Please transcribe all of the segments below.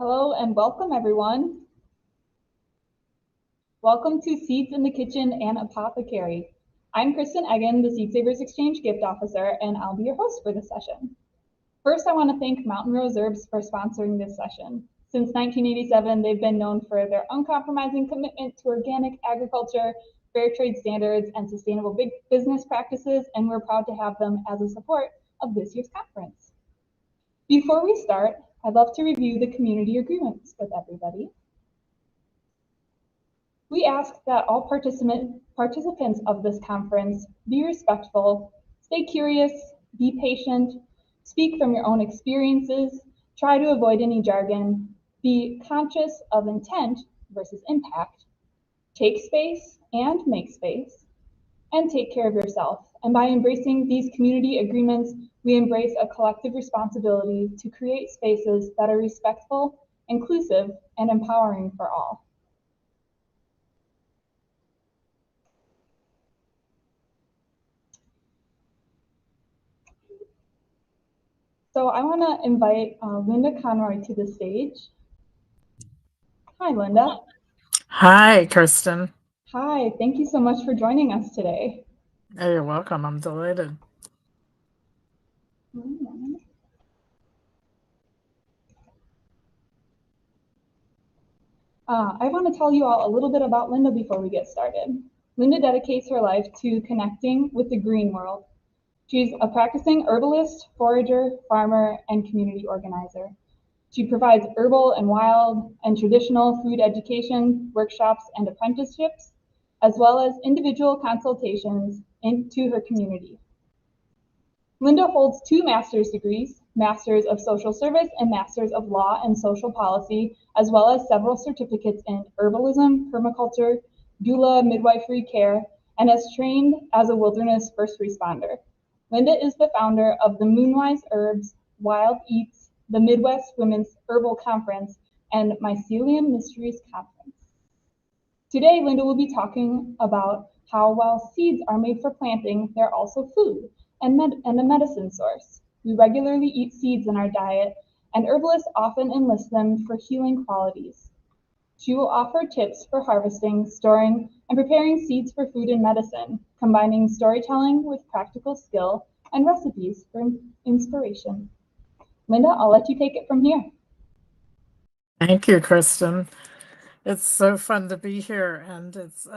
Hello and welcome everyone. Welcome to Seeds in the Kitchen and Apothecary. I'm Kristen Egan, the Seed Savers Exchange Gift Officer, and I'll be your host for this session. First, I want to thank Mountain Herbs for sponsoring this session. Since 1987, they've been known for their uncompromising commitment to organic agriculture, fair trade standards, and sustainable big business practices, and we're proud to have them as a support of this year's conference. Before we start, I'd love to review the community agreements with everybody. We ask that all participants of this conference be respectful, stay curious, be patient, speak from your own experiences, try to avoid any jargon, be conscious of intent versus impact, take space and make space, and take care of yourself. And by embracing these community agreements, we embrace a collective responsibility to create spaces that are respectful, inclusive, and empowering for all. So I want to invite Linda Conroy to the stage. Hi, Linda. Hi, Kirsten. Hi, thank you so much for joining us today. Hey, you're welcome. I'm delighted. I want to tell you all a little bit about Linda before we get started. Linda dedicates her life to connecting with the green world. She's a practicing herbalist, forager, farmer, and community organizer. She provides herbal and wild and traditional food education, workshops, and apprenticeships, as well as individual consultations into her community. Linda holds 2 master's degrees, Masters of Social Service and Masters of Law and Social Policy, as well as several certificates in herbalism, permaculture, doula, midwifery care, and has trained as a wilderness first responder. Linda is the founder of the Moonwise Herbs, Wild Eats, the Midwest Women's Herbal Conference, and Mycelium Mysteries Conference. Today, Linda will be talking about how while seeds are made for planting, they're also food and a medicine source. We regularly eat seeds in our diet, and herbalists often enlist them for healing qualities. She will offer tips for harvesting, storing, and preparing seeds for food and medicine, combining storytelling with practical skill and recipes for inspiration. Linda, I'll let you take it from here. Thank you, Kristen. It's so fun to be here, and it's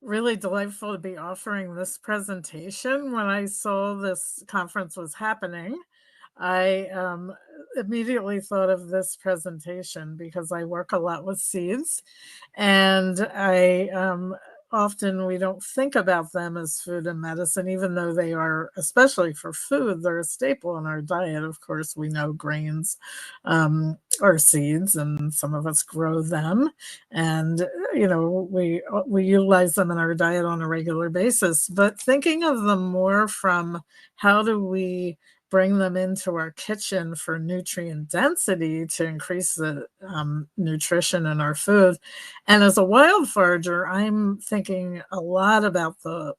really delightful to be offering this presentation. When I saw this conference was happening, I immediately thought of this presentation because I work a lot with seeds, and often we don't think about them as food and medicine, even though they are, especially for food, they're a staple in our diet. Of course, we know grains are seeds, and some of us grow them, and we utilize them in our diet on a regular basis. But thinking of them more from how do we bring them into our kitchen for nutrient density to increase the nutrition in our food. And as a wild forager, I'm thinking a lot about the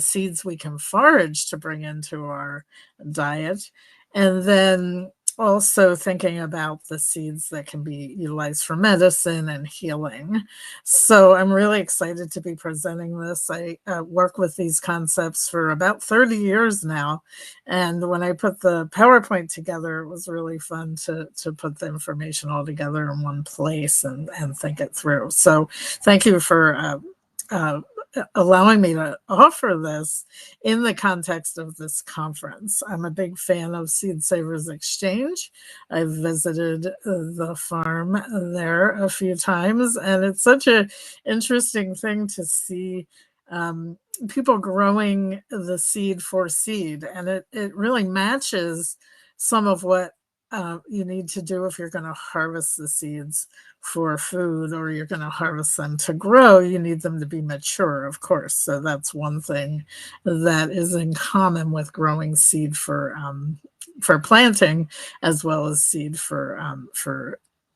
seeds we can forage to bring into our diet. And then also thinking about the seeds that can be utilized for medicine and healing. So I'm really excited to be presenting this. I work with these concepts for about 30 years now. And when I put the PowerPoint together, it was really fun to put the information all together in one place and think it through. So thank you for allowing me to offer this in the context of this conference. I'm a big fan of Seed Savers Exchange. I've visited the farm there a few times, and it's such an interesting thing to see people growing the seed for seed, and it really matches some of what you need to do if you're going to harvest the seeds for food, or you're going to harvest them to grow. You need them to be mature, of course. So that's one thing that is in common with growing seed for planting, as well as seed for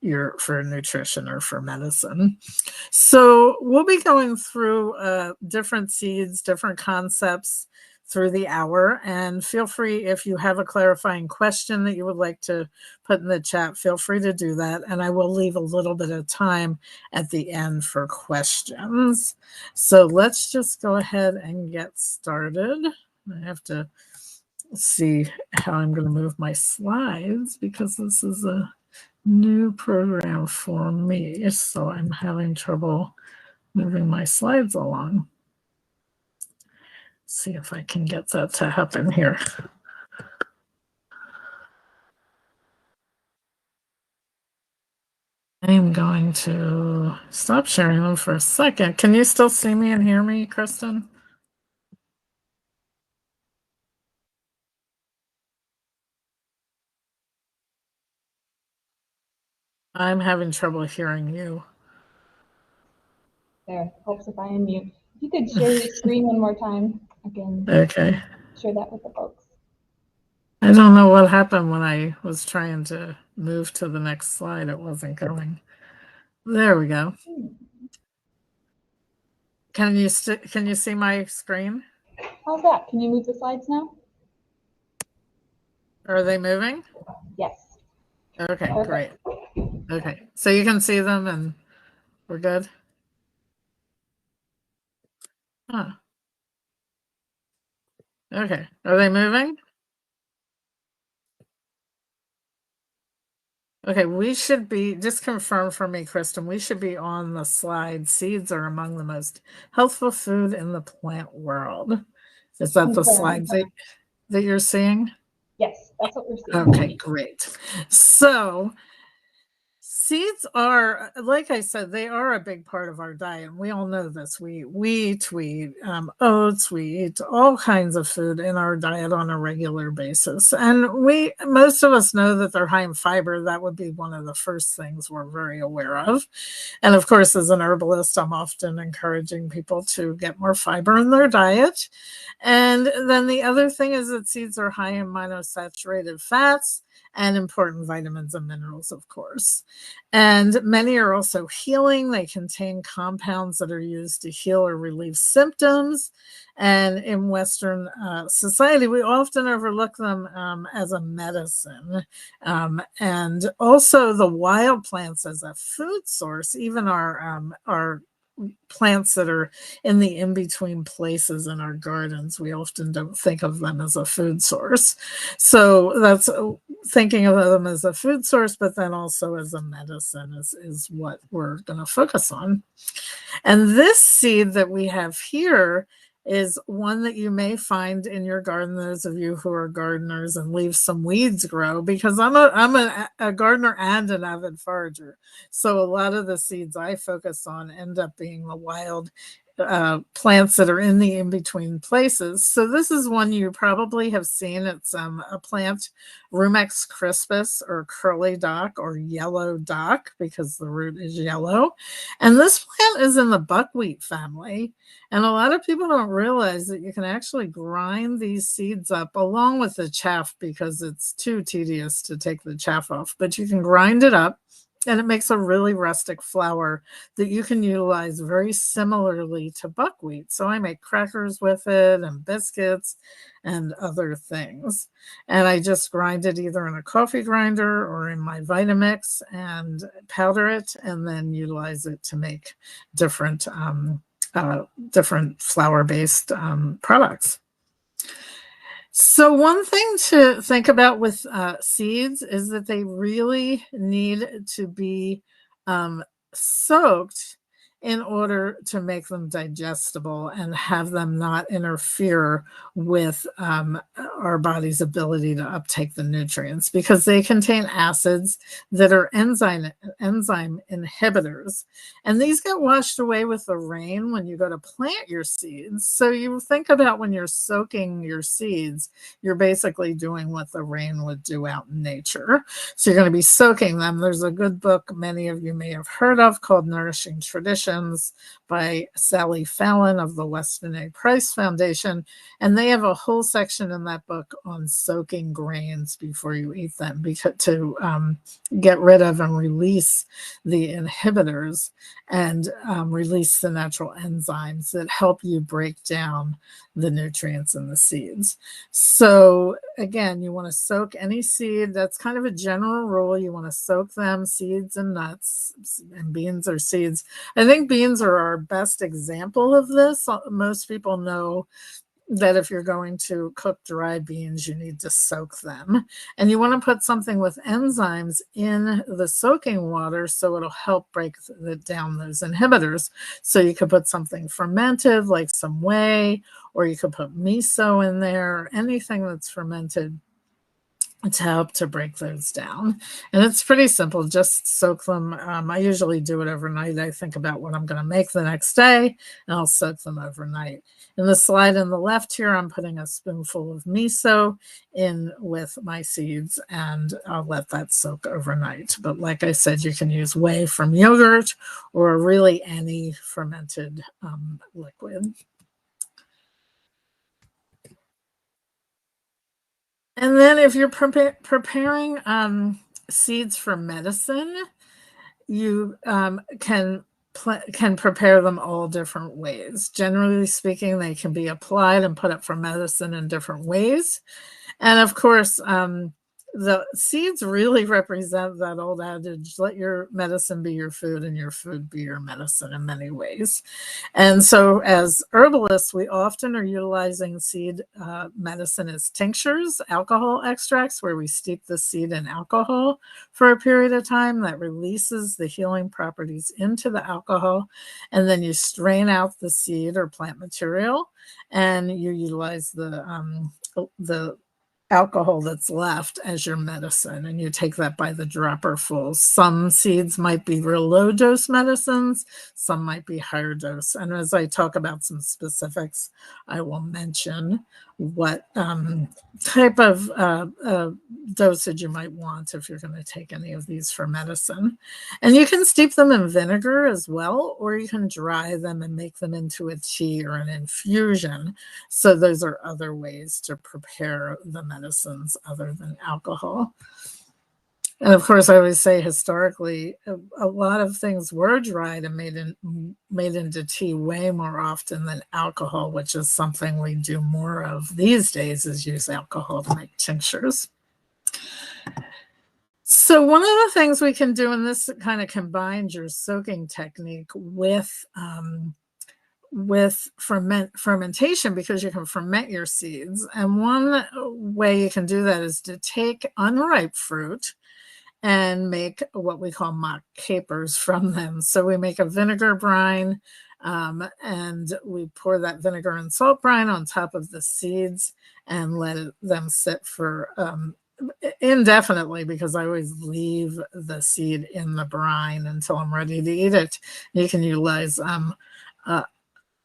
nutrition or for medicine. So we'll be going through different seeds, different concepts through the hour. And feel free, if you have a clarifying question that you would like to put in the chat, feel free to do that. And I will leave a little bit of time at the end for questions. So let's just go ahead and get started. I have to see how I'm going to move my slides because this is a new program for me. So I'm having trouble moving my slides along. See if I can get that to happen here. I'm going to stop sharing them for a second. Can you still see me and hear me, Kristen? I'm having trouble hearing you. There, helps if I unmute. If you could share your screen one more time, I can share that with the folks. I don't know what happened when I was trying to move to the next slide. It wasn't going. There we go. Can you see my screen? How's that? Can you move the slides now? Are they moving? Yes. Okay, Perfect. great. Okay, so you can see them and we're good? Huh. Okay, are they moving? Okay, we should be, just confirm for me, Kristen, we should be on the slide. Seeds are among the most healthful food in the plant world. Is that the slide that you're seeing? Yes, that's what we're seeing. Okay, great. So seeds are, like I said, they are a big part of our diet. We all know this. We eat oats, we eat all kinds of food in our diet on a regular basis. And most of us know that they're high in fiber. That would be one of the first things we're very aware of. And of course, as an herbalist, I'm often encouraging people to get more fiber in their diet. And then the other thing is that seeds are high in monounsaturated fats and important vitamins and minerals, of course. And many are also healing. They contain compounds that are used to heal or relieve symptoms. And in Western society, we often overlook them as a medicine. And also the wild plants as a food source, even our plants that are in the in-between places in our gardens, we often don't think of them as a food source. So that's thinking of them as a food source, but then also as a medicine is what we're going to focus on. And this seed that we have here is one that you may find in your garden, those of you who are gardeners, and leave some weeds grow, because I'm a gardener and an avid forager. So a lot of the seeds I focus on end up being the wild plants that are in the in-between places. So this is one you probably have seen. It's a plant, Rumex crispus, or curly dock, or yellow dock, because the root is yellow. And this plant is in the buckwheat family. And a lot of people don't realize that you can actually grind these seeds up along with the chaff, because it's too tedious to take the chaff off. But you can grind it up, and it makes a really rustic flour that you can utilize very similarly to buckwheat. So I make crackers with it and biscuits and other things. And I just grind it either in a coffee grinder or in my Vitamix and powder it, and then utilize it to make different flour-based products. So one thing to think about with seeds is that they really need to be soaked in order to make them digestible and have them not interfere with our body's ability to uptake the nutrients, because they contain acids that are enzyme inhibitors. And these get washed away with the rain when you go to plant your seeds. So you think about when you're soaking your seeds, you're basically doing what the rain would do out in nature. So you're going to be soaking them. There's a good book many of you may have heard of called Nourishing Traditions, Consultations by Sally Fallon of the Weston A. Price Foundation. And they have a whole section in that book on soaking grains before you eat them, because to get rid of and release the inhibitors and release the natural enzymes that help you break down the nutrients in the seeds. So again, you want to soak any seed. That's kind of a general rule. You want to soak them, seeds and nuts, and beans or seeds. I think beans are our best example of this. Most people know that if you're going to cook dry beans, you need to soak them. And you want to put something with enzymes in the soaking water so it'll help break down those inhibitors. So you could put something fermented, like some whey, or you could put miso in there, anything that's fermented to help to break those down. And it's pretty simple. Just soak them. I usually do it overnight. I think about what I'm going to make the next day, and I'll soak them overnight. In the slide on the left here, I'm putting a spoonful of miso in with my seeds, and I'll let that soak overnight. But like I said, you can use whey from yogurt or really any fermented liquid. And then if you're preparing seeds for medicine, you can prepare them all different ways. Generally speaking, they can be applied and put up for medicine in different ways. And of course, the seeds really represent that old adage, let your medicine be your food and your food be your medicine in many ways. And so as herbalists, we often are utilizing seed medicine as tinctures, alcohol extracts, where we steep the seed in alcohol for a period of time that releases the healing properties into the alcohol. And then you strain out the seed or plant material, and you utilize the alcohol that's left as your medicine, and you take that by the dropper full. Some seeds might be real low dose medicines, some might be higher dose. And as I talk about some specifics, I will mention what type of dosage you might want if you're going to take any of these for medicine. And you can steep them in vinegar as well, or you can dry them and make them into a tea or an infusion. So those are other ways to prepare the medicines other than alcohol. And of course, I always say historically, a lot of things were dried and made into tea way more often than alcohol, which is something we do more of these days, is use alcohol to make tinctures. So one of the things we can do, and this kind of combines your soaking technique with fermentation, because you can ferment your seeds. And one way you can do that is to take unripe fruit and make what we call mock capers from them. So we make a vinegar brine, and we pour that vinegar and salt brine on top of the seeds and let them sit for indefinitely, because I always leave the seed in the brine until I'm ready to eat it. You can utilize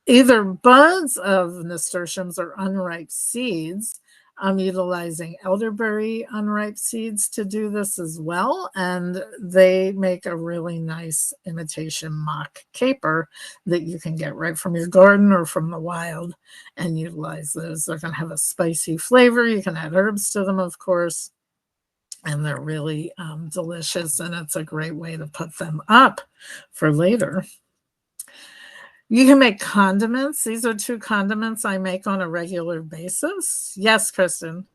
either buds of nasturtiums or unripe seeds. I'm utilizing elderberry unripe seeds to do this as well, and they make a really nice imitation mock caper that you can get right from your garden or from the wild and utilize those. They're going to have a spicy flavor. You can add herbs to them, of course, and they're really delicious, and it's a great way to put them up for later. You can make condiments. These are 2 condiments I make on a regular basis. Yes, Kristen.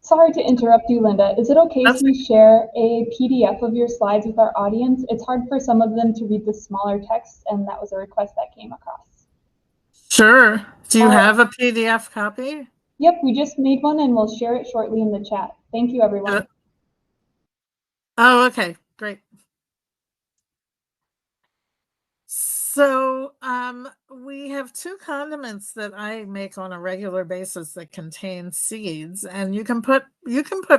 Sorry to interrupt you, Linda. Is it okay if we share a PDF of your slides with our audience? It's hard for some of them to read the smaller text, and that was a request that came across. Sure. Do you have a PDF copy? Yep, we just made one, and we'll share it shortly in the chat. Thank you, everyone. Oh, okay, great. So we have 2 condiments that I make on a regular basis that contain seeds, and you can put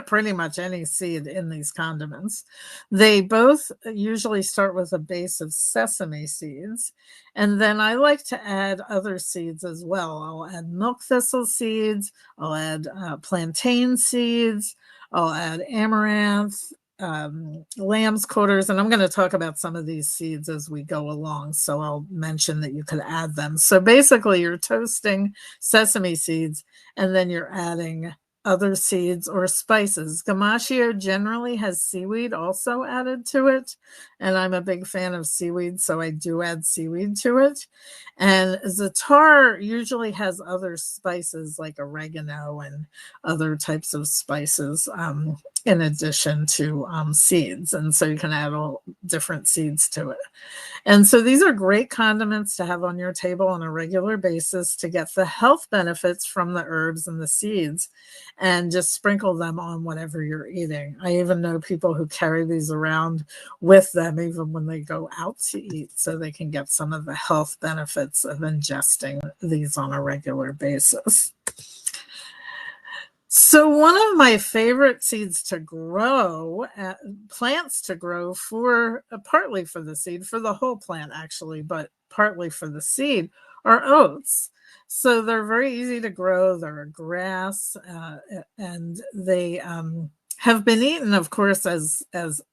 pretty much any seed in these condiments. They both usually start with a base of sesame seeds, and then I like to add other seeds as well. I'll add milk thistle seeds, I'll add plantain seeds, I'll add amaranth, lamb's quarters, and I'm going to talk about some of these seeds as we go along, so I'll mention that you could add them. So basically you're toasting sesame seeds and then you're adding other seeds or spices. Gamashio generally has seaweed also added to it, and I'm a big fan of seaweed, so I do add seaweed to it. And za'atar usually has other spices like oregano and other types of spices in addition to seeds, and so you can add all different seeds to it. And so these are great condiments to have on your table on a regular basis to get the health benefits from the herbs and the seeds, and just sprinkle them on whatever you're eating. I even know people who carry these around with them even when they go out to eat, so they can get some of the health benefits of ingesting these on a regular basis. So one of my favorite seeds to grow, plants to grow for, partly for the seed, for the whole plant actually, but partly for the seed, are oats. So they're very easy to grow. They're a grass, and they have been eaten, of course, as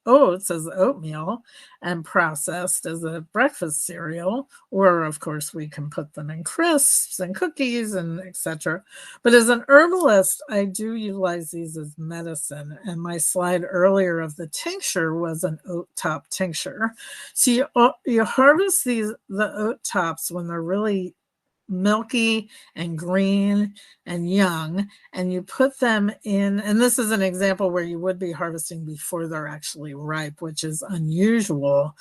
oats, as oatmeal, and processed as a breakfast cereal. Or, of course, we can put them in crisps and cookies and etc. But as an herbalist, I do utilize these as medicine. And my slide earlier of the tincture was an oat top tincture. So you harvest the oat tops when they're really milky and green and young, and you put them in, and this is an example where you would be harvesting before they're actually ripe, which is unusual,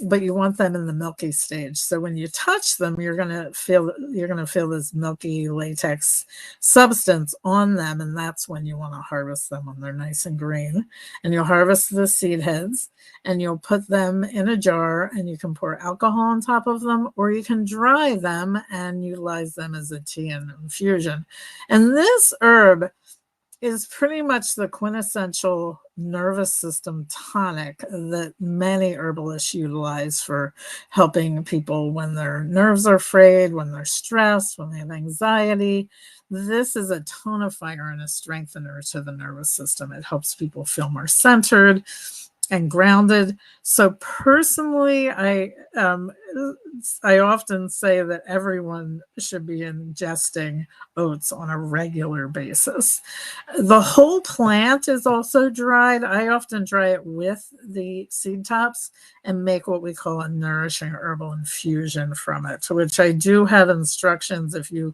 but you want them in the milky stage. So when you touch them, you're going to feel this milky latex substance on them, and that's when you want to harvest them, when they're nice and green. And you'll harvest the seed heads, and you'll put them in a jar, and you can pour alcohol on top of them, or you can dry them and utilize them as a tea and infusion. And this herb is pretty much the quintessential nervous system tonic that many herbalists utilize for helping people when their nerves are frayed, when they're stressed, when they have anxiety. This is a tonifier and a strengthener to the nervous system. It helps people feel more centered and grounded. So personally, I often say that everyone should be ingesting oats on a regular basis. The whole plant is also dried. I often dry it with the seed tops and make what we call a nourishing herbal infusion from it, which I do have instructions if you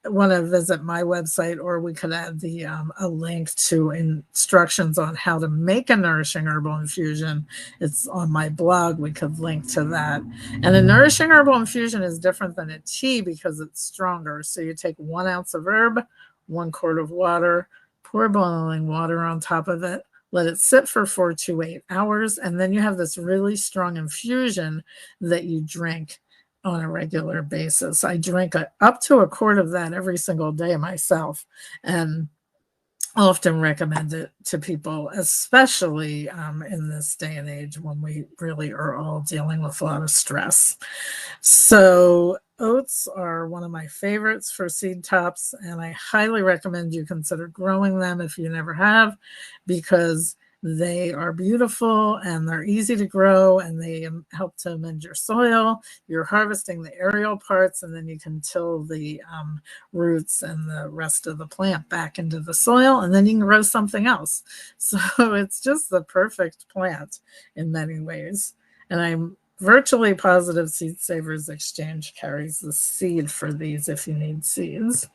want to visit my website, or we could add the a link to instructions on how to make a nourishing herbal infusion. It's on my blog. We could link to that. And a nourishing herbal infusion is different than a tea because it's stronger. So you take 1 ounce of herb, 1 quart of water, pour boiling water on top of it, let it sit for 4 to 8 hours, and then you have this really strong infusion that you drink on a regular basis. I drink up to 1 quart of that every single day myself, and often recommend it to people, especially in this day and age when we really are all dealing with a lot of stress. So oats are one of my favorites for seed tops, and I highly recommend you consider growing them if you never have, because they are beautiful and they're easy to grow, and they help to amend your soil. You're harvesting the aerial parts, and then you can till the roots and the rest of the plant back into the soil, and then you can grow something else. So it's just the perfect plant in many ways. And I'm virtually positive Seed Savers Exchange carries the seed for these if you need seeds.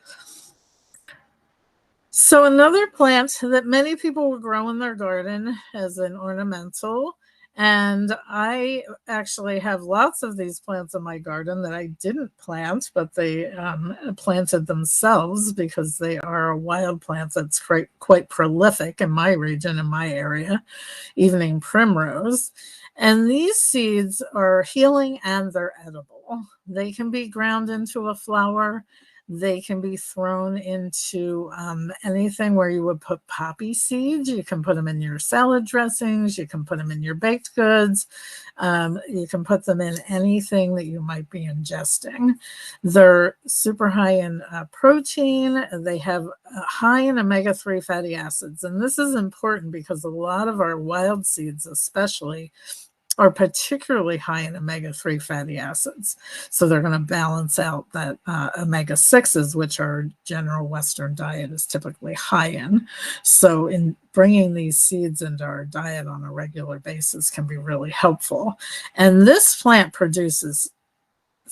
So another plant that many people will grow in their garden as an ornamental, and I actually have lots of these plants in my garden that I didn't plant, but they planted themselves because they are a wild plant that's quite prolific in my region, in my area, evening primrose. And these seeds are healing and they're edible. They can be ground into a flour. They can be thrown into anything where you would put poppy seeds. You can put them in your salad dressings. You can put them in your baked goods. You can put them in anything that you might be ingesting. They're super high in protein. They have high in omega-3 fatty acids. And this is important because a lot of our wild seeds, especially, are particularly high in omega-3 fatty acids. So they're going to balance out that omega-6s, which our general Western diet is typically high in. So in bringing these seeds into our diet on a regular basis can be really helpful. And this plant produces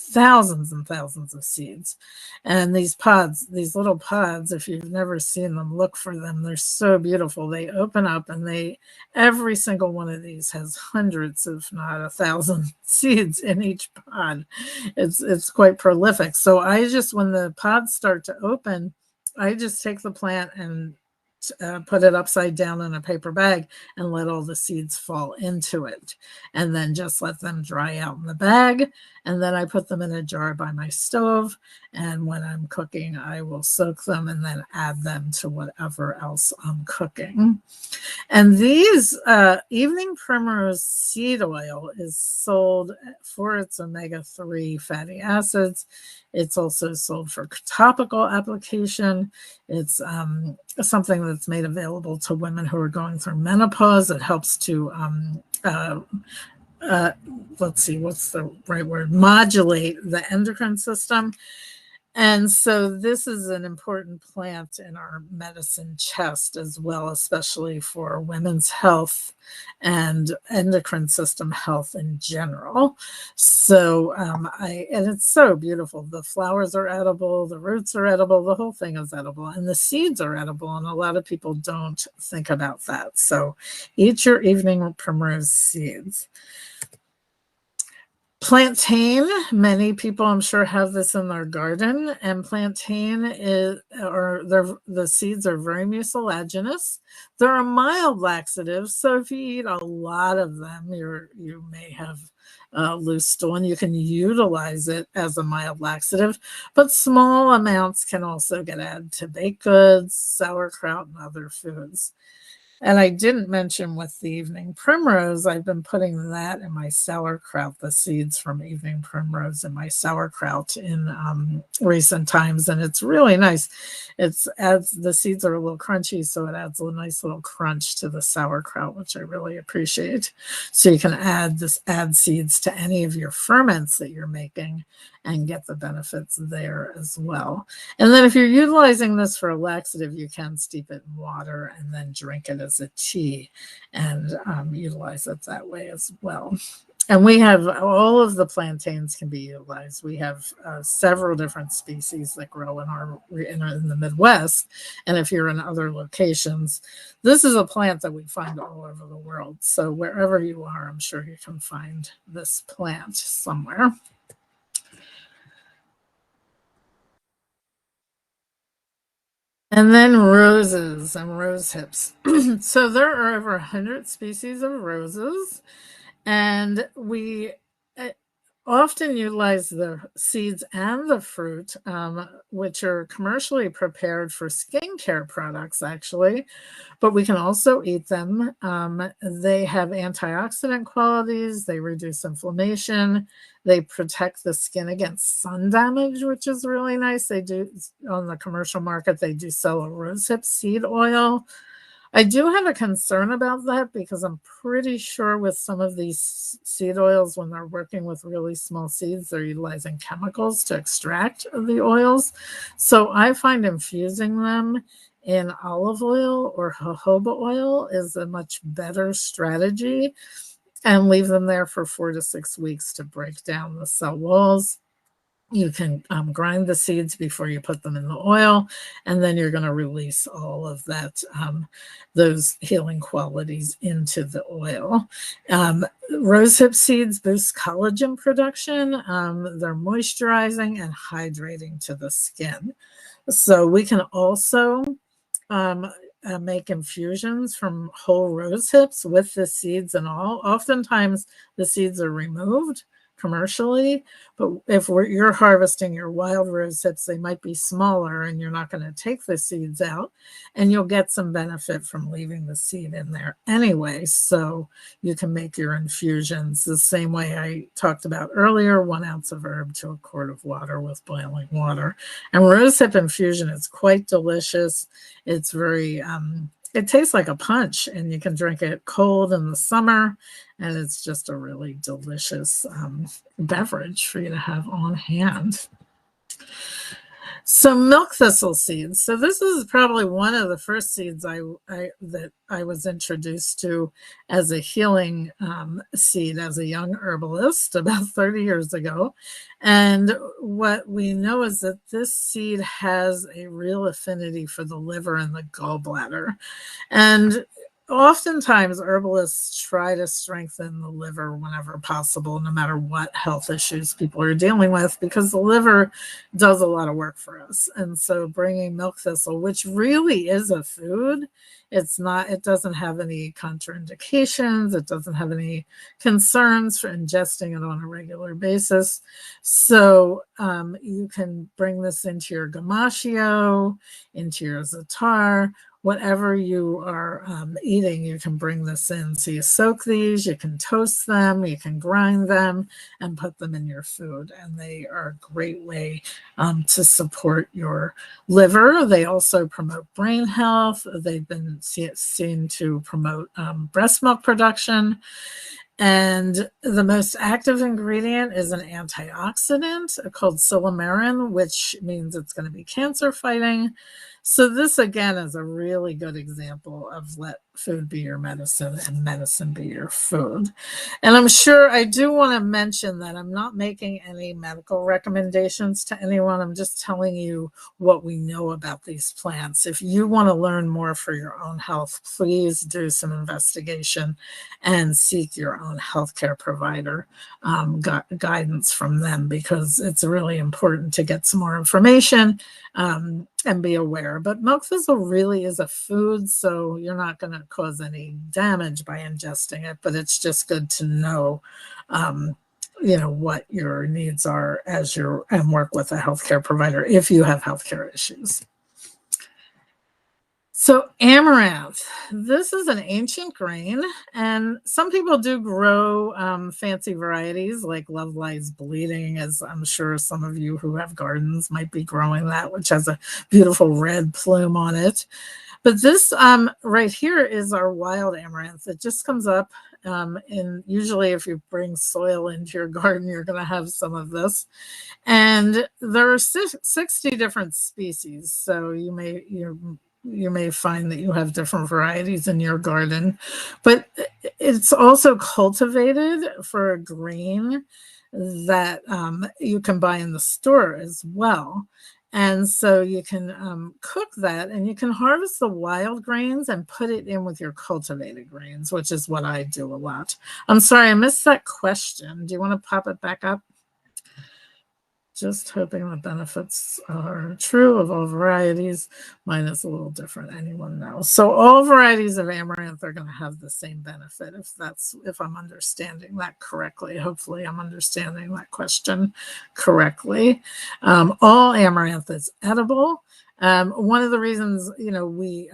thousands and thousands of seeds. And these pods, these little pods, if you've never seen them, look for them. They're so beautiful. They open up and every single one of these has hundreds, if not 1,000 seeds in each pod. It's quite prolific. So when the pods start to open, I just take the plant and put it upside down in a paper bag and let all the seeds fall into it, and then just let them dry out in the bag. And then I put them in a jar by my stove, and when I'm cooking I will soak them and then add them to whatever else I'm cooking. And these evening primrose seed oil is sold for its omega-3 fatty acids. It's also sold for topical application. It's something that's made available to women who are going through menopause. It helps to, let's see, what's the right word? Modulate the endocrine system. And so this is an important plant in our medicine chest as well, especially for women's health and endocrine system health in general. So, and it's so beautiful. The flowers are edible, the roots are edible, the whole thing is edible, and the seeds are edible. And a lot of people don't think about that. So eat your evening primrose seeds. Plantain, many people I'm sure have this in their garden, and plantain the seeds are very mucilaginous. They're a mild laxative, so if you eat a lot of them, you may have loose stool, and you can utilize it as a mild laxative, but small amounts can also get added to baked goods, sauerkraut, and other foods. And I didn't mention with the evening primrose, I've been putting that in my sauerkraut, the seeds from evening primrose in my sauerkraut in recent times. And it's really nice. The seeds are a little crunchy, so it adds a nice little crunch to the sauerkraut, which I really appreciate. So you can add seeds to any of your ferments that you're making and get the benefits there as well. And then if you're utilizing this for a laxative, you can steep it in water and then drink it as a tea and utilize it that way as well. And we have all of the plantains can be utilized. We have several different species that grow in the Midwest. And if you're in other locations, this is a plant that we find all over the world. So wherever you are, I'm sure you can find this plant somewhere. And then roses and rose hips. So there are over 100 species of roses, and we often utilize the seeds and the fruit, which are commercially prepared for skincare products, actually, but we can also eat them. They have antioxidant qualities. They reduce inflammation. They protect the skin against sun damage, which is really nice. They do, on the commercial market, they do sell a rosehip seed oil. I do have a concern about that because I'm pretty sure with some of these seed oils, when they're working with really small seeds, they're utilizing chemicals to extract the oils. So I find infusing them in olive oil or jojoba oil is a much better strategy, and leave them there for 4 to 6 weeks to break down the cell walls. You can grind the seeds before you put them in the oil, and then you're going to release all of that, those healing qualities into the oil. Rosehip seeds boost collagen production. They're moisturizing and hydrating to the skin. So we can also make infusions from whole rose hips with the seeds and all. Oftentimes the seeds are removed commercially. But if you're harvesting your wild rose hips, they might be smaller and you're not going to take the seeds out, and you'll get some benefit from leaving the seed in there anyway. So you can make your infusions the same way I talked about earlier, 1 ounce of herb to a quart of water with boiling water. And rosehip infusion is quite delicious. It's very, it tastes like a punch, and you can drink it cold in the summer, and it's just a really delicious beverage for you to have on hand. So milk thistle seeds. So this is probably one of the first seeds that I was introduced to as a healing seed as a young herbalist about 30 years ago. And what we know is that this seed has a real affinity for the liver and the gallbladder. And oftentimes herbalists try to strengthen the liver whenever possible, no matter what health issues people are dealing with, because the liver does a lot of work for us. And so bringing milk thistle, which really is a food, it doesn't have any contraindications. It doesn't have any concerns for ingesting it on a regular basis. So you can bring this into your gamascio, into your za'atar, whatever you are eating, you can bring this in. So you soak these, you can toast them, you can grind them and put them in your food. And they are a great way to support your liver. They also promote brain health. They've been seen to promote breast milk production. And the most active ingredient is an antioxidant called silymarin, which means it's going to be cancer fighting. So this, again, is a really good example of let food be your medicine and medicine be your food. And I'm sure I do want to mention that I'm not making any medical recommendations to anyone. I'm just telling you what we know about these plants. If you want to learn more for your own health, please do some investigation and seek your own healthcare provider guidance from them, because it's really important to get some more information and be aware. But milk thistle really is a food, so you're not going to cause any damage by ingesting it, but it's just good to know what your needs are and work with a healthcare provider if you have healthcare issues. So amaranth, this is an ancient grain, and some people do grow fancy varieties like Love Lies Bleeding, as I'm sure some of you who have gardens might be growing that, which has a beautiful red plume on it. But this right here is our wild amaranth. It just comes up, and usually if you bring soil into your garden, you're going to have some of this. And there are 60 different species, so you may find that you have different varieties in your garden, but it's also cultivated for a grain that you can buy in the store as well. And so you can cook that, and you can harvest the wild grains and put it in with your cultivated grains, which is what I do a lot. I'm sorry, I missed that question. Do you want to pop it back up? Just hoping the benefits are true of all varieties. Mine is a little different, anyone knows. So all varieties of amaranth are going to have the same benefit, if I'm understanding that correctly. Hopefully I'm understanding that question correctly. All amaranth is edible. One of the reasons, we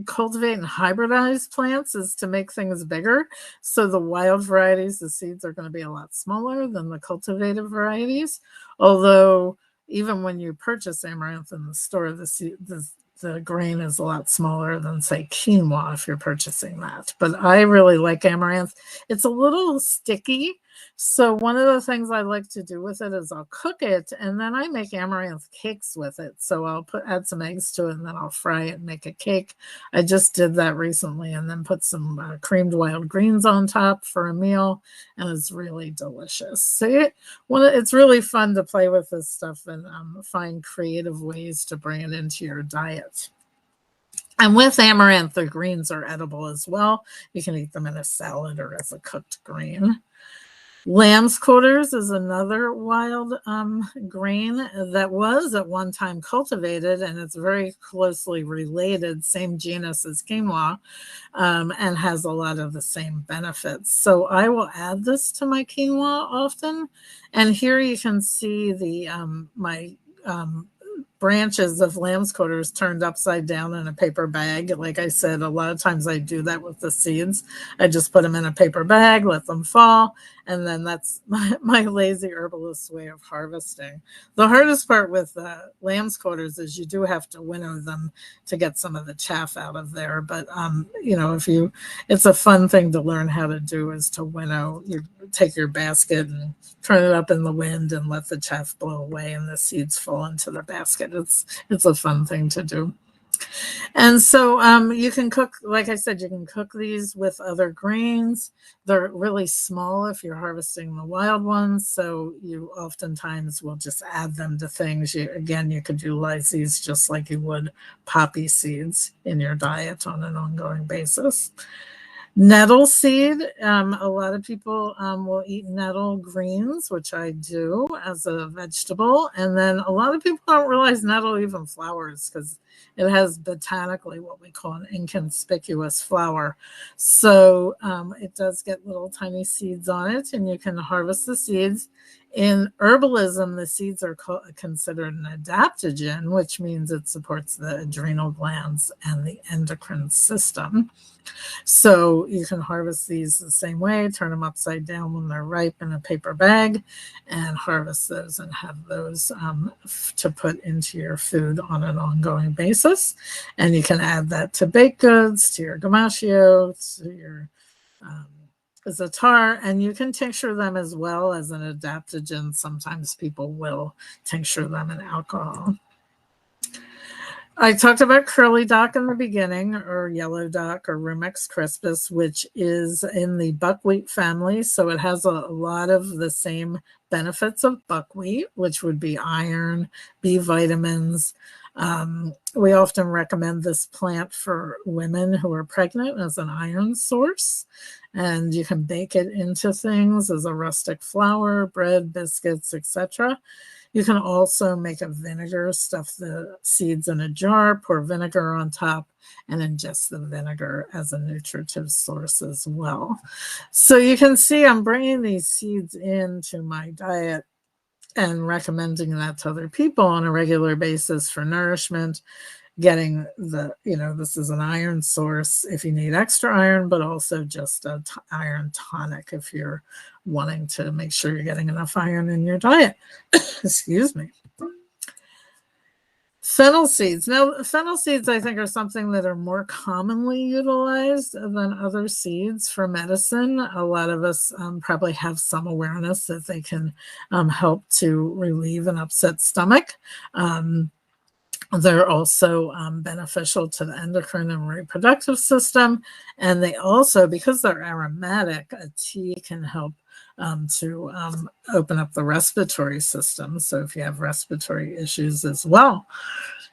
cultivate and hybridize plants is to make things bigger. So the wild varieties, the seeds are going to be a lot smaller than the cultivated varieties. Although even when you purchase amaranth in the store, the grain is a lot smaller than, say, quinoa if you're purchasing that. But I really like amaranth. It's a little sticky. So one of the things I like to do with it is I'll cook it, and then I make amaranth cakes with it. So I'll add some eggs to it, and then I'll fry it and make a cake. I just did that recently, and then put some creamed wild greens on top for a meal, and it's really delicious. So it's really fun to play with this stuff and find creative ways to bring it into your diet. And with amaranth, the greens are edible as well. You can eat them in a salad or as a cooked green. Lamb's quarters is another wild grain that was at one time cultivated, and it's very closely related, same genus as quinoa, and has a lot of the same benefits. So I will add this to my quinoa often. And here you can see the my branches of lamb's quarters turned upside down in a paper bag. Like I said, a lot of times I do that with the seeds. I just put them in a paper bag, let them fall, and then that's my lazy herbalist way of harvesting. The hardest part with lamb's quarters is you do have to winnow them to get some of the chaff out of there. But you know, it's a fun thing to learn how to do, is to winnow. You take your basket and turn it up in the wind and let the chaff blow away, and the seeds fall into the basket. It's a fun thing to do. And so you can cook, like I said, you can cook these with other grains. They're really small if you're harvesting the wild ones, so you oftentimes will just add them to things. Again, you could utilize these just like you would poppy seeds in your diet on an ongoing basis. Nettle seed, a lot of people will eat nettle greens, which I do as a vegetable. And then a lot of people don't realize nettle even flowers, because it has botanically what we call an inconspicuous flower. So it does get little tiny seeds on it, and you can harvest the seeds. In herbalism, the seeds are considered an adaptogen, which means it supports the adrenal glands and the endocrine system. So you can harvest these the same way, turn them upside down when they're ripe in a paper bag, and harvest those and have those to put into your food on an ongoing basis. And you can add that to baked goods, to your gamashio, to your za'atar, and you can tincture them as well as an adaptogen. Sometimes people will tincture them in alcohol. I talked about curly dock in the beginning, or yellow dock, or Rumex crispus, which is in the buckwheat family. So it has a lot of the same benefits of buckwheat, which would be iron, B vitamins. We often recommend this plant for women who are pregnant as an iron source. And you can bake it into things as a rustic flour, bread, biscuits, etc. You can also make a vinegar, stuff the seeds in a jar, pour vinegar on top, and ingest the vinegar as a nutritive source as well. So you can see I'm bringing these seeds into my diet and recommending that to other people on a regular basis for nourishment. Getting this is an iron source if you need extra iron, but also just an iron tonic if you're wanting to make sure you're getting enough iron in your diet. Excuse me. Fennel seeds. Now, fennel seeds, I think, are something that are more commonly utilized than other seeds for medicine. A lot of us probably have some awareness that they can help to relieve an upset stomach. They're also beneficial to the endocrine and reproductive system. And they also, because they're aromatic, a tea can help to open up the respiratory system. So if you have respiratory issues as well.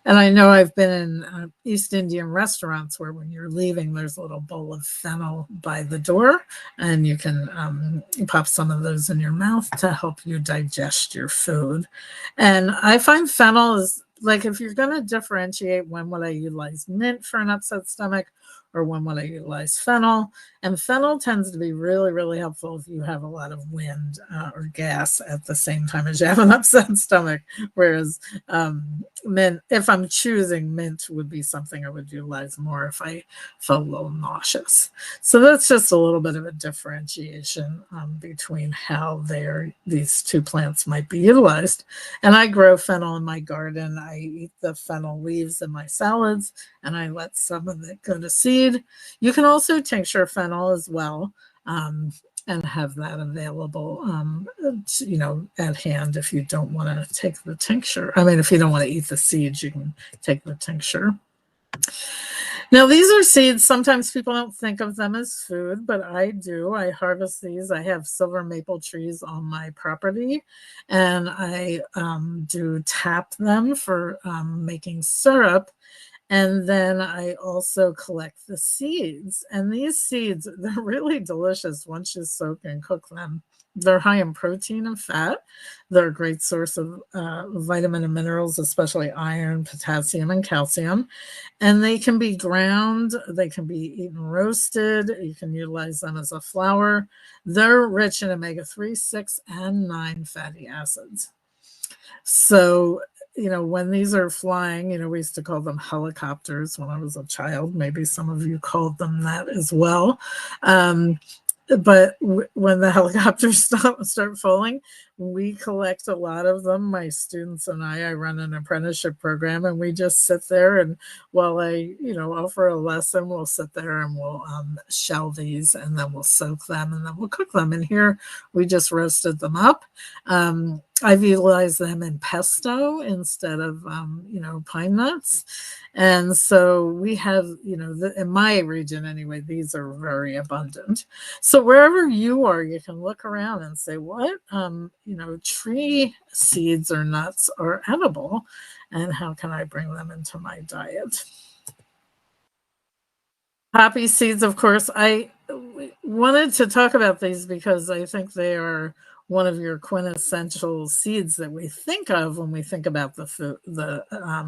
And I know I've been in East Indian restaurants where when you're leaving, there's a little bowl of fennel by the door, and you can pop some of those in your mouth to help you digest your food. And I find fennel is, like, if you're going to differentiate, when would I utilize mint for an upset stomach, or when would I utilize fennel? And fennel tends to be really, really helpful if you have a lot of wind or gas at the same time as you have an upset stomach. Whereas mint, if I'm choosing, mint would be something I would utilize more if I felt a little nauseous. So that's just a little bit of a differentiation between how these two plants might be utilized. And I grow fennel in my garden. I eat the fennel leaves in my salads, and I let some of it go to seed. You can also tincture fennel as well, and have that available, at hand if you don't want to take the tincture. I mean, if you don't want to eat the seeds, you can take the tincture. Now, these are seeds. Sometimes people don't think of them as food, but I do. I harvest these. I have silver maple trees on my property, and I do tap them for making syrup. And then I also collect the seeds. And these seeds, they're really delicious once you soak and cook them. They're high in protein and fat. They're a great source of vitamin and minerals, especially iron, potassium, and calcium. And they can be ground. They can be eaten roasted. You can utilize them as a flour. They're rich in omega-3, 6, and 9 fatty acids. So, when these are flying, we used to call them helicopters when I was a child. Maybe some of you called them that as well. But when the helicopters start falling, we collect a lot of them. My students and I run an apprenticeship program, and we just sit there, and while I, offer a lesson, we'll sit there and we'll shell these, and then we'll soak them, and then we'll cook them. And here we just roasted them up. I've utilized them in pesto instead of, pine nuts. And so we have, in my region anyway, these are very abundant. So wherever you are, you can look around and say, what, tree seeds or nuts are edible, and how can I bring them into my diet? Poppy seeds, of course. I wanted to talk about these because I think they are one of your quintessential seeds that we think of when we think about the food,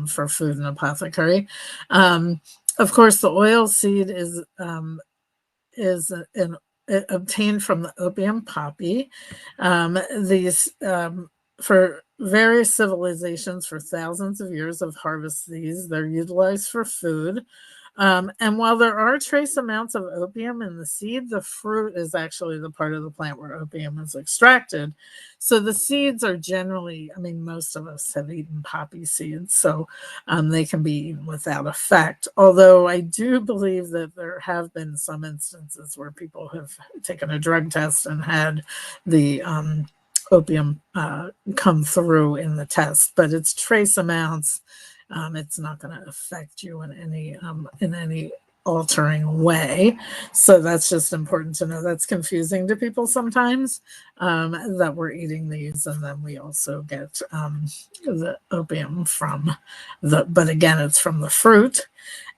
for food and apothecary. Of course, the oil seed is obtained from the opium poppy. These for various civilizations for thousands of years have harvested these. They're utilized for food. And while there are trace amounts of opium in the seed, the fruit is actually the part of the plant where opium is extracted. So the seeds are generally, most of us have eaten poppy seeds, so they can be eaten without effect. Although I do believe that there have been some instances where people have taken a drug test and had the opium come through in the test, but it's trace amounts. It's not going to affect you in any altering way. So that's just important to know. That's confusing to people sometimes, that we're eating these, and then we also get the opium from but again, it's from the fruit,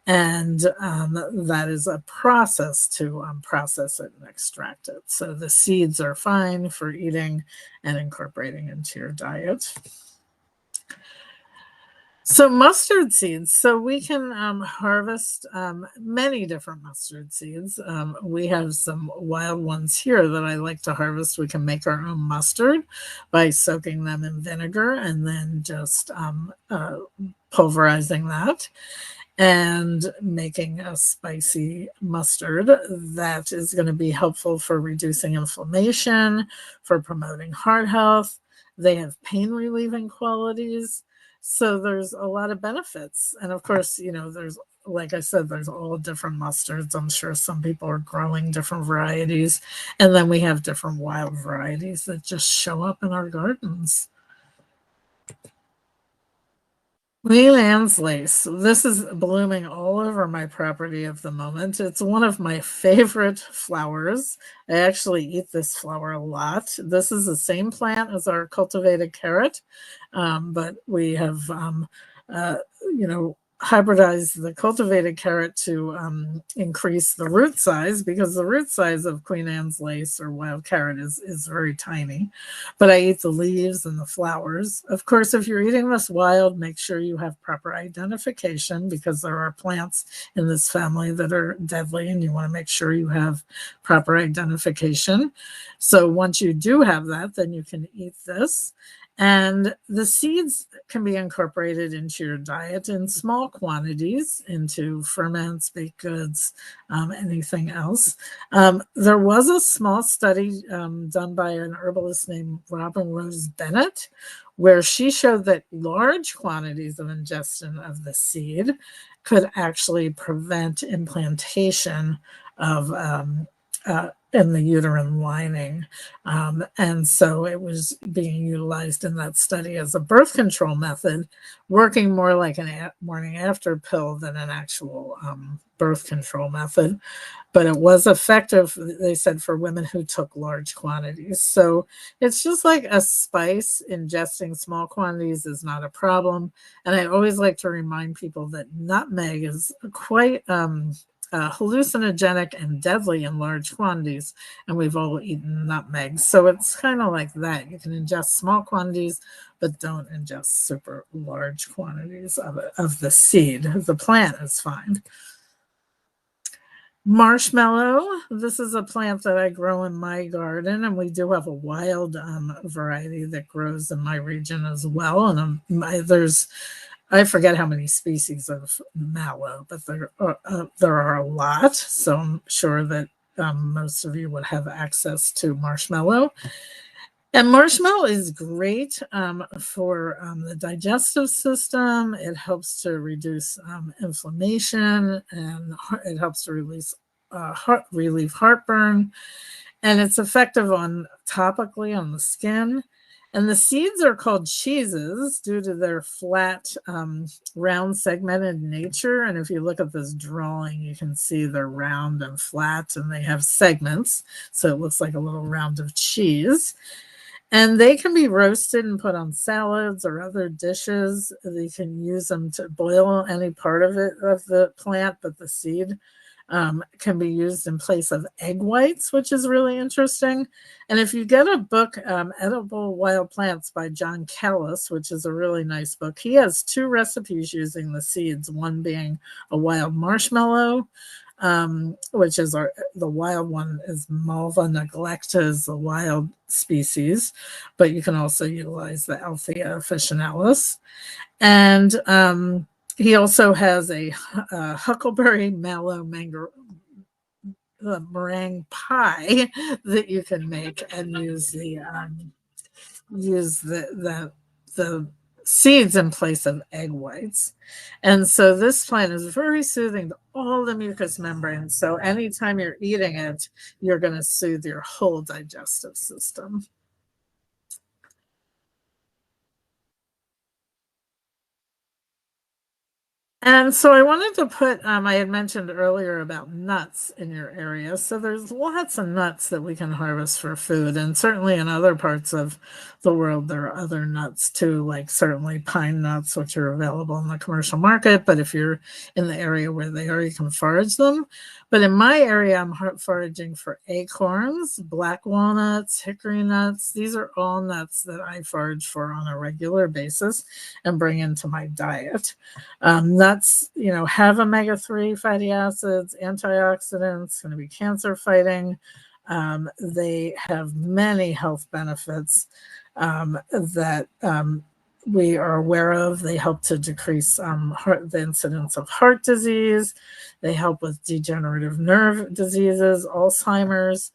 and that is a process to process it and extract it. So the seeds are fine for eating and incorporating into your diet. So mustard seeds. So we can harvest many different mustard seeds. We have some wild ones here that I like to harvest. We can make our own mustard by soaking them in vinegar and then just pulverizing that and making a spicy mustard that is going to be helpful for reducing inflammation, for promoting heart health. They have pain relieving qualities. So there's a lot of benefits. And of course, there's, like I said, there's all different mustards. I'm sure some people are growing different varieties. And then we have different wild varieties that just show up in our gardens. Queen Anne's lace. This is blooming all over my property at the moment. It's one of my favorite flowers. I actually eat this flower a lot. This is the same plant as our cultivated carrot, but we have, hybridized the cultivated carrot to increase the root size, because the root size of Queen Anne's lace or wild carrot is very tiny. But I eat the leaves and the flowers. Of course, if you're eating this wild, make sure you have proper identification, because there are plants in this family that are deadly, and you want to make sure you have proper identification. So once you do have that, then you can eat this. And the seeds can be incorporated into your diet in small quantities, into ferments, baked goods, anything else. There was a small study done by an herbalist named Robin Rose Bennett, where she showed that large quantities of ingestion of the seed could actually prevent implantation of in the uterine lining. And so it was being utilized in that study as a birth control method, working more like a morning after pill than an actual birth control method. But it was effective, they said, for women who took large quantities. So it's just like a spice. Ingesting small quantities is not a problem. And I always like to remind people that nutmeg is quite hallucinogenic and deadly in large quantities, and we've all eaten nutmegs. So it's kind of like that. You can ingest small quantities, but don't ingest super large quantities of the seed. The plant is fine. Marshmallow. This is a plant that I grow in my garden, and we do have a wild variety that grows in my region as well. And I forget how many species of mallow, but there are a lot. So I'm sure that most of you would have access to marshmallow. And marshmallow is great for the digestive system. It helps to reduce inflammation, and it helps to relieve heartburn. And it's effective topically on the skin. And the seeds are called cheeses due to their flat, round, segmented nature. And if you look at this drawing, you can see they're round and flat, and they have segments. So it looks like a little round of cheese. And they can be roasted and put on salads or other dishes. You can use them to boil any part of the plant, but the seed can be used in place of egg whites, which is really interesting. And if you get a book, Edible Wild Plants by John Callis, which is a really nice book, he has 2 recipes using the seeds, one being a wild marshmallow, which is the wild one is Malva neglecta, is the wild species, but you can also utilize the Althea officinalis. And he also has a huckleberry mallow meringue pie that you can make and use the seeds in place of egg whites. And so this plant is very soothing to all the mucous membranes. So anytime you're eating it, you're going to soothe your whole digestive system. And so I wanted to put, I had mentioned earlier about nuts in your area. So there's lots of nuts that we can harvest for food. And certainly in other parts of the world, there are other nuts too, like certainly pine nuts, which are available in the commercial market. But if you're in the area where they are, you can forage them. But in my area, I'm foraging for acorns, black walnuts, hickory nuts. These are all nuts that I forage for on a regular basis and bring into my diet. Nuts, have omega-3 fatty acids, antioxidants, going to be cancer fighting. They have many health benefits that we are aware of. They help to decrease the incidence of heart disease. They help with degenerative nerve diseases, Alzheimer's,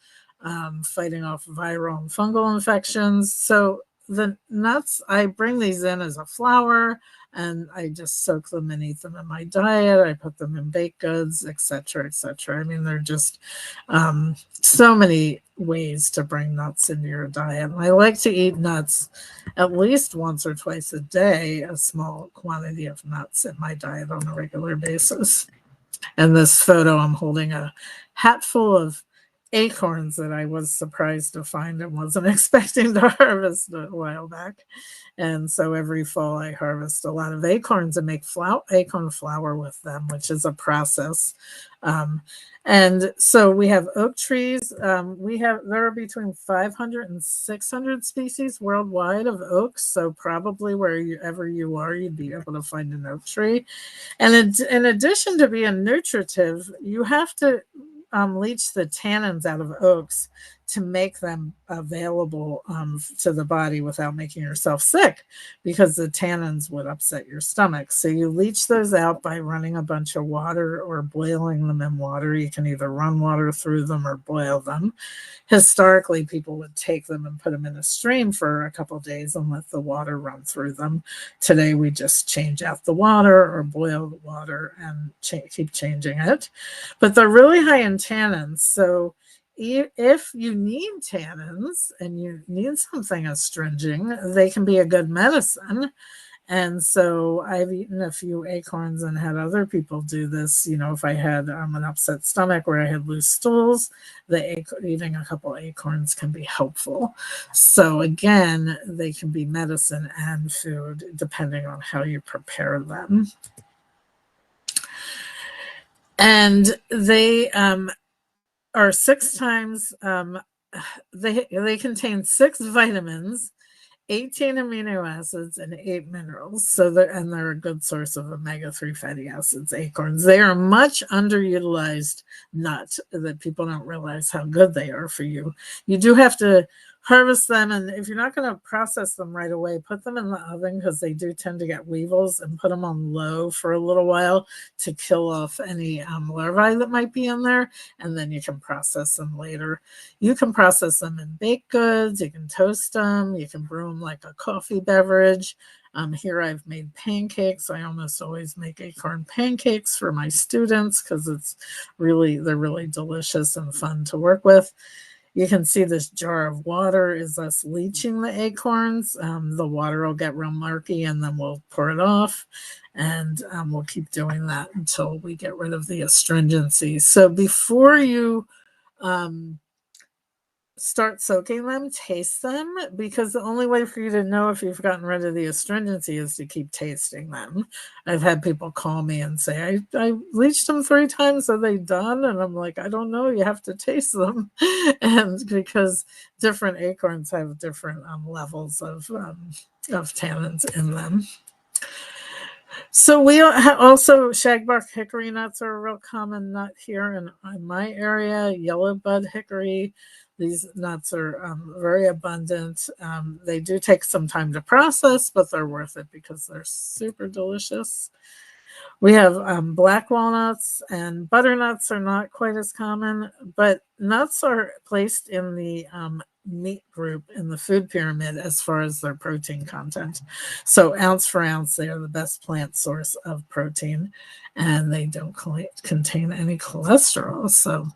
fighting off viral and fungal infections. So the nuts, I bring these in as a flour, and I just soak them and eat them in my diet. I put them in baked goods, etc., etc. I mean, they're just so many ways to bring nuts into your diet. And I like to eat nuts at least once or twice a day, a small quantity of nuts in my diet on a regular basis. In this photo, I'm holding a hat full of acorns that I was surprised to find and wasn't expecting to harvest a while back. And so every fall I harvest a lot of acorns and make acorn flour with them, which is a process. And so we have oak trees. There are between 500 and 600 species worldwide of oaks. So probably wherever you are, you'd be able to find an oak tree. And in addition to being nutritive, you have to leach the tannins out of oaks to make them available to the body without making yourself sick, because the tannins would upset your stomach. So you leach those out by running a bunch of water or boiling them in water. You can either run water through them or boil them. Historically, people would take them and put them in a stream for a couple of days and let the water run through them. Today, we just change out the water or boil the water and keep changing it. But they're really high in tannins. So if you need tannins and you need something astringent, they can be a good medicine. And so I've eaten a few acorns and had other people do this. If I had an upset stomach where I had loose stools, eating a couple acorns can be helpful. So again, they can be medicine and food depending on how you prepare them. And they are 6 times, they contain 6 vitamins, 18 amino acids, and 8 minerals. So they're a good source of omega-3 fatty acids, acorns. They are a much underutilized nut that people don't realize how good they are for you. You do have to harvest them, and if you're not going to process them right away, put them in the oven, because they do tend to get weevils, and put them on low for a little while to kill off any larvae that might be in there, and then you can process them later. You can process them in baked goods, you can toast them, you can brew them like a coffee beverage. Here I've made pancakes. I almost always make acorn pancakes for my students because they're really delicious and fun to work with. You can see this jar of water is us leaching the acorns. The water will get real murky, and then we'll pour it off, and we'll keep doing that until we get rid of the astringency. So before you start soaking them, taste them, because the only way for you to know if you've gotten rid of the astringency is to keep tasting them. I've had people call me and say, I bleached them 3 times, are they done? And I'm like, I don't know, you have to taste them. And because different acorns have different levels of tannins in them. So we also, shagbark hickory nuts are a real common nut here in my area. Yellow bud hickory. These nuts are very abundant. They do take some time to process, but they're worth it because they're super delicious. We have black walnuts, and butternuts are not quite as common, but nuts are placed in the meat group in the food pyramid as far as their protein content. So ounce for ounce, they are the best plant source of protein, and they don't contain any cholesterol. So,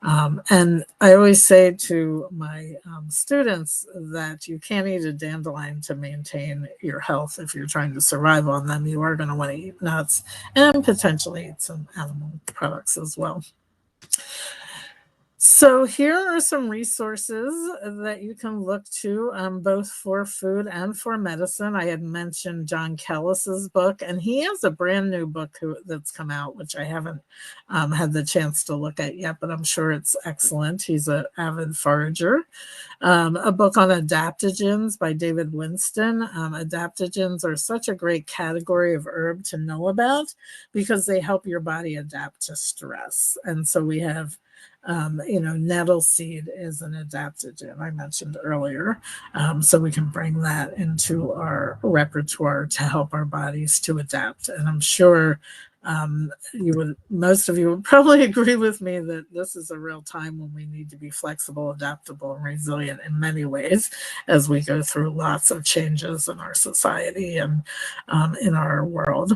and I always say to my students that you can't eat a dandelion to maintain your health. If you're trying to survive on them, you are going to want to eat nuts and potentially eat some animal products as well. So here are some resources that you can look to, both for food and for medicine. I had mentioned John Kellis's book, and he has a brand new book that's come out, which I haven't had the chance to look at yet, but I'm sure it's excellent. He's an avid forager. A book on adaptogens by David Winston. Adaptogens are such a great category of herb to know about because they help your body adapt to stress. And so we have nettle seed is an adaptogen I mentioned earlier. So we can bring that into our repertoire to help our bodies to adapt. And I'm sure most of you would probably agree with me that this is a real time when we need to be flexible, adaptable, and resilient in many ways as we go through lots of changes in our society and in our world.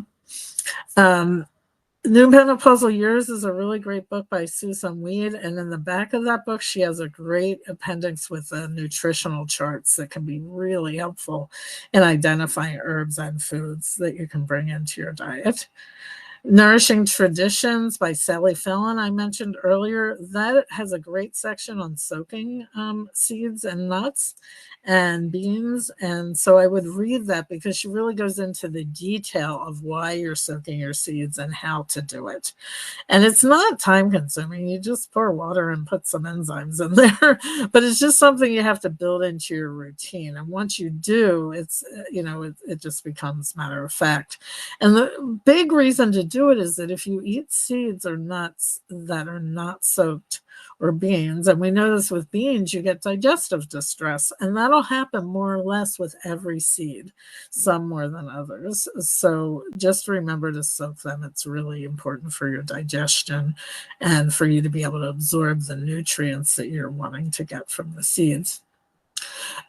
New Menopausal Years is a really great book by Susan Weed, and in the back of that book, she has a great appendix with nutritional charts that can be really helpful in identifying herbs and foods that you can bring into your diet. Nourishing Traditions by Sally Fallon, I mentioned earlier, that has a great section on soaking seeds and nuts and beans. And so I would read that because she really goes into the detail of why you're soaking your seeds and how to do it. And it's not time consuming. You just pour water and put some enzymes in there, but it's just something you have to build into your routine. And once you do, it's, it just becomes matter of fact. And the big reason to do it is that if you eat seeds or nuts that are not soaked, or beans, and we know this with beans, you get digestive distress, and that'll happen more or less with every seed, some more than others. So just remember to soak them. It's really important for your digestion and for you to be able to absorb the nutrients that you're wanting to get from the seeds.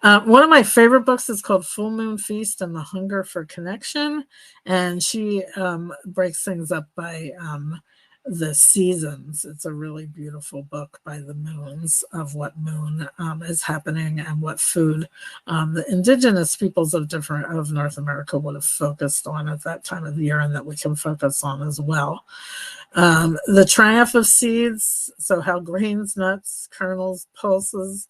One of my favorite books is called Full Moon Feast and the Hunger for Connection, and she breaks things up by the seasons. It's a really beautiful book by the moons of what moon is happening and what food the indigenous peoples of North America would have focused on at that time of the year, and that we can focus on as well. The Triumph of Seeds, so how grains, nuts, kernels, pulses,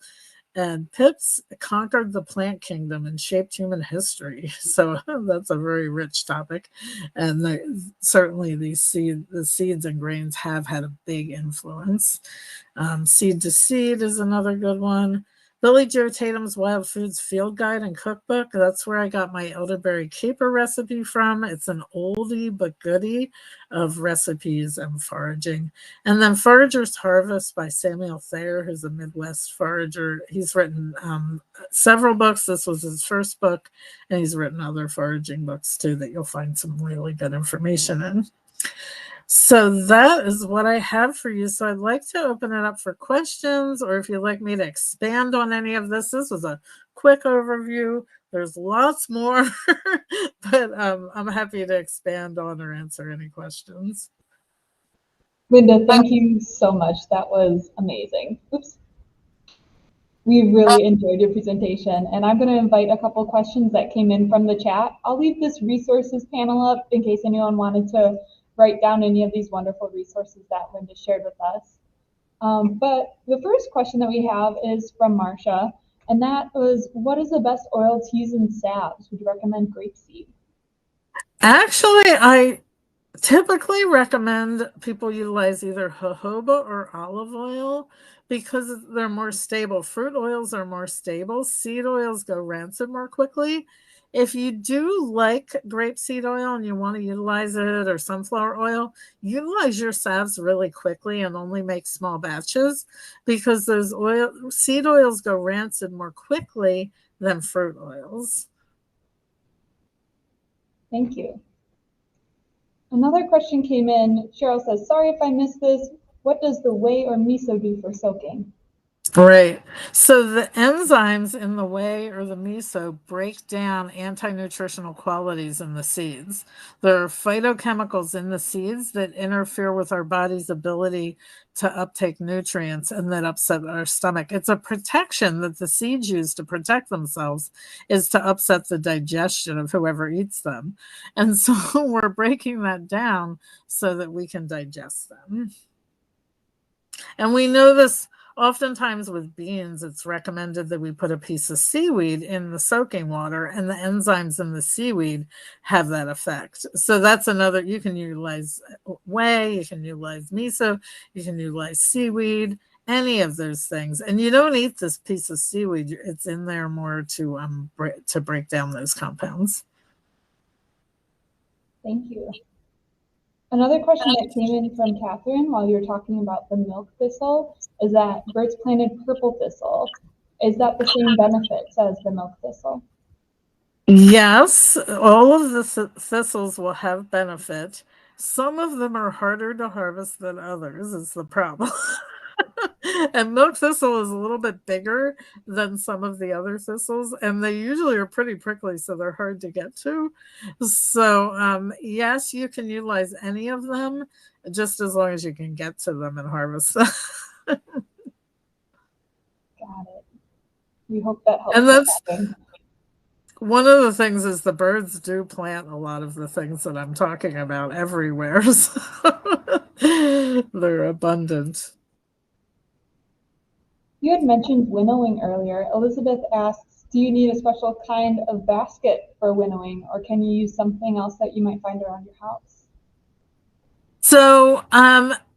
And pips conquered the plant kingdom and shaped human history. So that's a very rich topic. And certainly the seeds and grains have had a big influence. Seed to Seed is another good one. Billy Joe Tatum's Wild Foods Field Guide and Cookbook. That's where I got my elderberry caper recipe from. It's an oldie but goodie of recipes and foraging. And then Forager's Harvest by Samuel Thayer, who's a Midwest forager. He's written several books. This was his first book, and he's written other foraging books too that you'll find some really good information in. So that is what I have for you. So I'd like to open it up for questions, or if you'd like me to expand on any of this. This was a quick overview. There's lots more, but I'm happy to expand on or answer any questions. Linda, thank you so much. That was amazing. Oops. We really enjoyed your presentation, and I'm going to invite a couple questions that came in from the chat. I'll leave this resources panel up in case anyone wanted to write down any of these wonderful resources that Linda shared with us. But the first question that we have is from Marcia, and that was, what is the best oil to use in salves? Would you recommend grapeseed? Actually, I typically recommend people utilize either jojoba or olive oil because they're more stable. Fruit oils are more stable. Seed oils go rancid more quickly. If you do like grapeseed oil and you want to utilize it, or sunflower oil, utilize your salves really quickly and only make small batches, because those seed oils go rancid more quickly than fruit oils. Thank you. Another question came in. Cheryl says, sorry if I missed this. What does the whey or miso do for soaking? Right. So the enzymes in the whey or the miso break down anti-nutritional qualities in the seeds. There are phytochemicals in the seeds that interfere with our body's ability to uptake nutrients and that upset our stomach. It's a protection that the seeds use to protect themselves, is to upset the digestion of whoever eats them. And so we're breaking that down so that we can digest them. And we know this. Oftentimes with beans, it's recommended that we put a piece of seaweed in the soaking water, and the enzymes in the seaweed have that effect. So that's another, you can utilize whey, you can utilize miso, you can utilize seaweed, any of those things. And you don't eat this piece of seaweed. It's in there more to break down those compounds. Thank you. Another question that came in from Catherine while you were talking about the milk thistle is that birds planted purple thistle. Is that the same benefits as the milk thistle? Yes, all of the thistles will have benefit. Some of them are harder to harvest than others, is the problem. And milk thistle is a little bit bigger than some of the other thistles, and they usually are pretty prickly, so they're hard to get to. So yes, you can utilize any of them, just as long as you can get to them and harvest them. Got it. We hope that helps. And that's one of the things, is the birds do plant a lot of the things that I'm talking about everywhere. So they're abundant. You had mentioned winnowing earlier. Elizabeth asks, do you need a special kind of basket for winnowing, or can you use something else that you might find around your house? So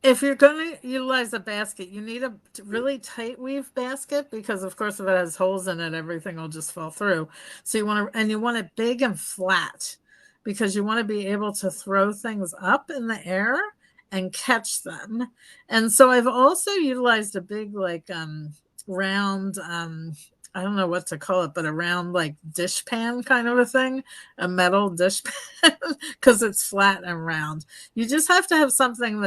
if you're going to utilize a basket, you need a really tight weave basket, because of course if it has holes in it, everything will just fall through. So you want it big and flat, because you want to be able to throw things up in the air and catch them. And so I've also utilized a big round, I don't know what to call it, but a round like dish pan kind of a thing, a metal dish pan, because it's flat and round. You just have to have something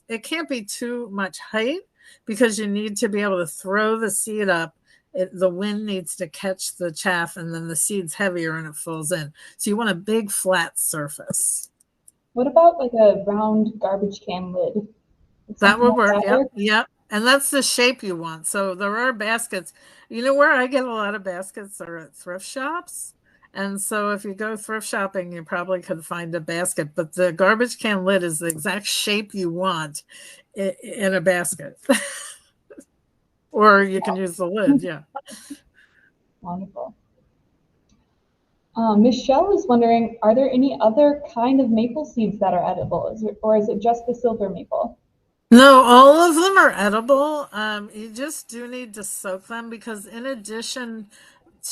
it can't be too much height, because you need to be able to throw the seed up. The wind needs to catch the chaff, and then the seed's heavier and it falls in. So you want a big flat surface. What about like a round garbage can lid? That would work. Yep. And that's the shape you want. So there are baskets. You know where I get a lot of baskets are at thrift shops. And so if you go thrift shopping, you probably could find a basket. But the garbage can lid is the exact shape you want in a basket. Or you can use the lid, yeah. Wonderful. Michelle is wondering, are there any other kind of maple seeds that are edible, or is it just the silver maple? No, all of them are edible. You just do need to soak them because in addition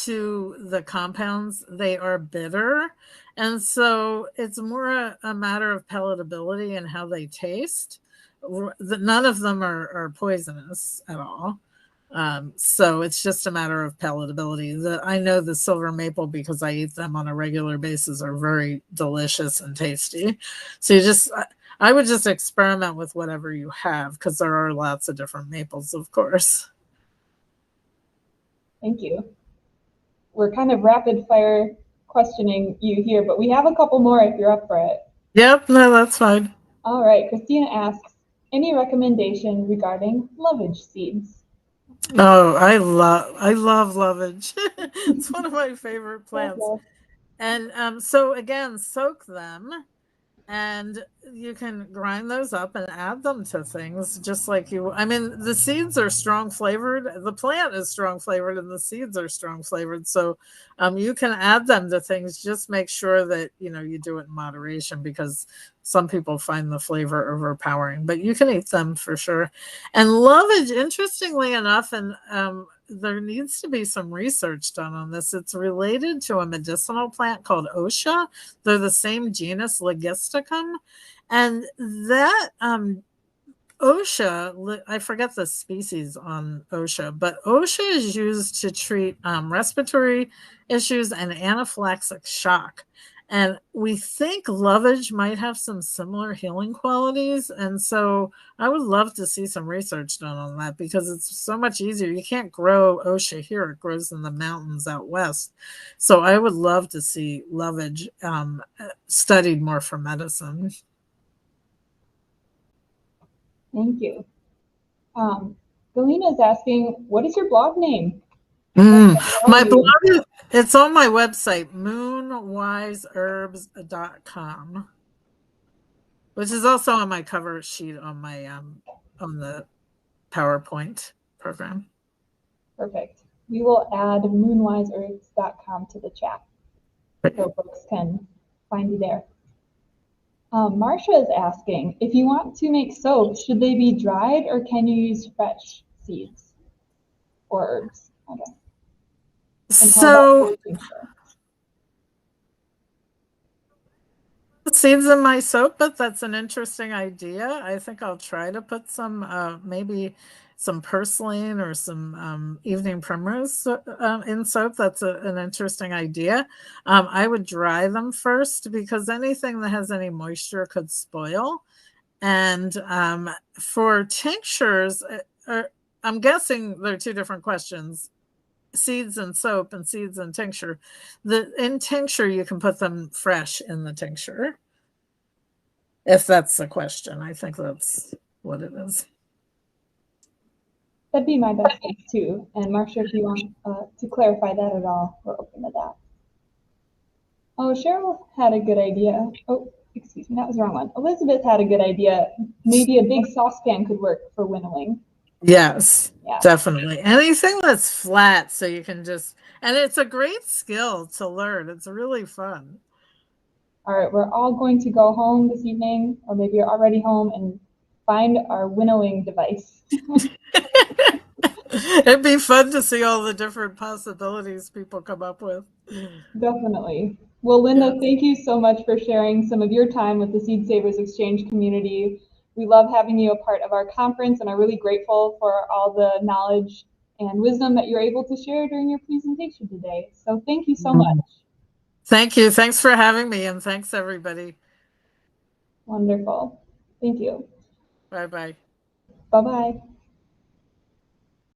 to the compounds, they are bitter. And so it's more a matter of palatability and how they taste. None of them are poisonous at all. So it's just a matter of palatability. I know the silver maple, because I eat them on a regular basis, are very delicious and tasty. So I would just experiment with whatever you have, because there are lots of different maples, of course. Thank you. We're kind of rapid fire questioning you here, but we have a couple more if you're up for it. Yep, no, that's fine. All right, Christina asks, any recommendation regarding lovage seeds? Oh, I love lovage. It's one of my favorite plants. And so again, soak them, and you can grind those up and add them to things just like I mean, the seeds are strong flavored. The plant is strong flavored and the seeds are strong flavored. So you can add them to things. Just make sure that, you do it in moderation, because some people find the flavor overpowering, but you can eat them for sure. And lovage, interestingly enough, and there needs to be some research done on this. It's related to a medicinal plant called Osha. They're the same genus, Logisticum. And that Osha, I forget the species on Osha, but Osha is used to treat respiratory issues and anaphylactic shock. And we think lovage might have some similar healing qualities. And so I would love to see some research done on that, because it's so much easier. You can't grow Osha here. It grows in the mountains out west. So I would love to see lovage studied more for medicine. Thank you. Galina is asking, what is your blog name? My blog, it's on my website, moonwiseherbs.com, which is also on my cover sheet on my on the PowerPoint program. Perfect. We will add moonwiseherbs.com to the chat so folks can find you there. Marcia is asking, if you want to make soap, should they be dried or can you use fresh seeds or herbs? Okay. So seeds in my soap, but that's an interesting idea. I think I'll try to put some maybe some purslane or some evening primrose in soap. That's an interesting idea. I would dry them first, because anything that has any moisture could spoil. And for tinctures, I'm guessing there are two different questions: seeds and soap and seeds and tincture. In tincture, you can put them fresh in the tincture, if that's the question. I think that's what it is. That'd be my best guess too. And Marcia, if you want to clarify that at all, we're open to that. Oh, Cheryl had a good idea. Oh, excuse me, that was the wrong one. Elizabeth had a good idea. Maybe a big saucepan could work for winnowing. Yes, yeah. Definitely. Anything that's flat, so you can just, and it's a great skill to learn. It's really fun. All right, we're all going to go home this evening, or maybe you're already home, and find our winnowing device. It'd be fun to see all the different possibilities people come up with. Definitely. Well, Linda, thank you so much for sharing some of your time with the Seed Savers Exchange community. We love having you a part of our conference and are really grateful for all the knowledge and wisdom that you're able to share during your presentation today. So thank you so much. Thank you. Thanks for having me, and thanks everybody. Wonderful. Thank you. Bye-bye. Bye-bye.